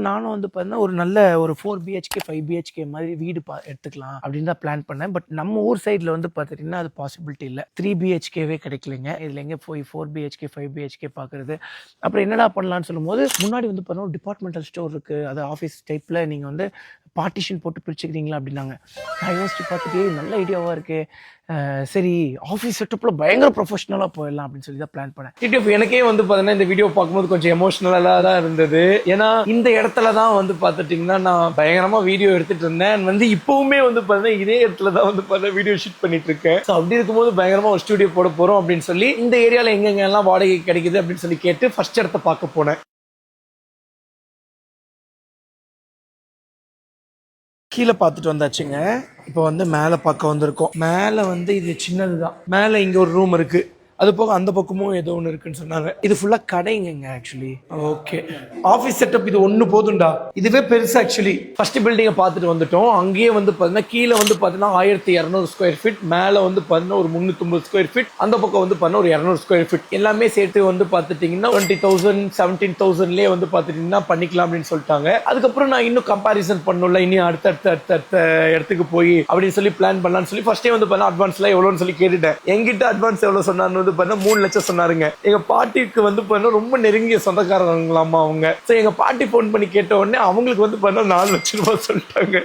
நானும் வந்து பார்த்தீங்கன்னா ஒரு நல்ல ஒரு 4 பிஹெச்கே 5 பிஹெச்கே மாதிரி வீடு எடுத்துக்கலாம் அப்படின்னு தான் பிளான் பண்ணேன். பட் நம்ம ஊர் சைடில் வந்து பார்த்துட்டிங்கன்னா அது பாசிபிலிட்டி இல்லை. 3 பிஹெச்கேவே கிடைக்கலைங்க. இதில் எங்கே போய் 4 பிஹெச்கே 5 பிஹெச்கே பார்க்குறது. அப்புறம் என்னடா பண்ணலான்னு சொல்லும்போது முன்னாடி வந்து பார்த்தீங்கன்னா டிபார்ட்மெண்டல் ஸ்டோர் இருக்குது, அது ஆஃபீஸ் டைப்பில் நீங்கள் வந்து பார்ட்டிஷன் போட்டு பிரிச்சுக்கிறீங்களா அப்படின்னாங்க. நான் யோசிச்சு பார்த்துட்டு நல்ல ஐடியாவாக இருக்குது, சரி ஆஃபீஸ் செட்டப்பில் பயங்கர ப்ரொஃபஷனலாக போயிடலாம் அப்படின்னு சொல்லி தான் பிளான் பண்ணேன். டிடிஎஃப் எனக்கே வந்து பார்த்தீங்கன்னா இந்த வீடியோ பார்க்கும்போது கொஞ்சம் எமோஷனலாக தான் இருந்தது. ஏன்னா இந்த இடத்துல தான் வந்து பார்த்துட்டிங்கன்னா நான் பயங்கரமாக வீடியோ எடுத்துகிட்டு இருந்தேன். வந்து இப்போவுமே வந்து பார்த்தீங்கன்னா இதே இடத்துல தான் வந்து பார்த்தீங்கன்னா வீடியோ ஷூட் பண்ணிட்டு இருக்கேன். ஸோ அப்படி இருக்கும்போது பயங்கரமாக ஒரு ஸ்டுடியோ போட போகிறோம் அப்படின்னு சொல்லி இந்த ஏரியாவில் எங்கெங்கெல்லாம் வாடகை கிடைக்குது அப்படின்னு சொல்லி கேட்டு ஃபர்ஸ்ட் இடத்த பார்க்க போனேன். கீழே பார்த்துட்டு வந்தாச்சுங்க. இப்போ வந்து மேலே பார்க்க வந்திருக்கோம். மேலே வந்து இது சின்னது தான். மேலே இங்கே ஒரு ரூம் இருக்குது, அது போக அந்த பக்கமும் ஏதோ ஒன்று இருக்குன்னு சொன்னாங்க. இது ஃபுல்லாக கடைங்க ஆக்சுவலி. ஓகே, ஆஃபீஸ் செட்டப் இது ஒன்று போதும்டா, இதுவே பெருசு ஆக்சுவலி. ஃபர்ஸ்ட் பில்டிங்கை பார்த்துட்டு வந்துட்டோம். அங்கேயே வந்து பார்த்தீங்கன்னா கீழே வந்து பார்த்தீங்கன்னா 1200 ஸ்கொயர் ஃபீட், மேலே வந்து பார்த்தீங்கன்னா ஒரு 350 ஸ்கொயர் ஃபீட், அந்த பக்கம் வந்து பார்த்தீங்கன்னா ஒரு 200 ஸ்கொயர் ஃபீட். எல்லாமே சேர்த்து வந்து பார்த்துட்டிங்கன்னா 20,000 17,000லேயே வந்து பார்த்துட்டிங்கன்னா பண்ணிக்கலாம் அப்படின்னு சொல்லிட்டாங்க. அதுக்கப்புறம் நான் இன்னும் கம்பாரிசன் பண்ணல, இன்னும் அடுத்த இடத்துக்கு போய் அப்படின்னு சொல்லி பிளான் பண்ணலான்னு சொல்லி ஃபர்ஸ்டே வந்து பார்த்தா அட்வான்ஸ்லாம் எவ்வளோன்னு சொல்லி கேட்டுட்டேன். எங்கிட்ட அட்வான்ஸ் எவ்வளோ சொன்னான்னு வந்து பார்த்தா 3 லட்சம் சொன்னாருங்க. எங்க பாட்டிக்கு வந்து பார்த்தா ரொம்ப நெருங்கிய சொந்தக்காரங்களாமா அவங்க. ஸோ எங்க பாட்டி ஃபோன் பண்ணி கேட்ட உடனே அவங்களுக்கு வந்து பார்த்தா 4 லட்சம் ரூபாய் சொல்லிட்டாங்க.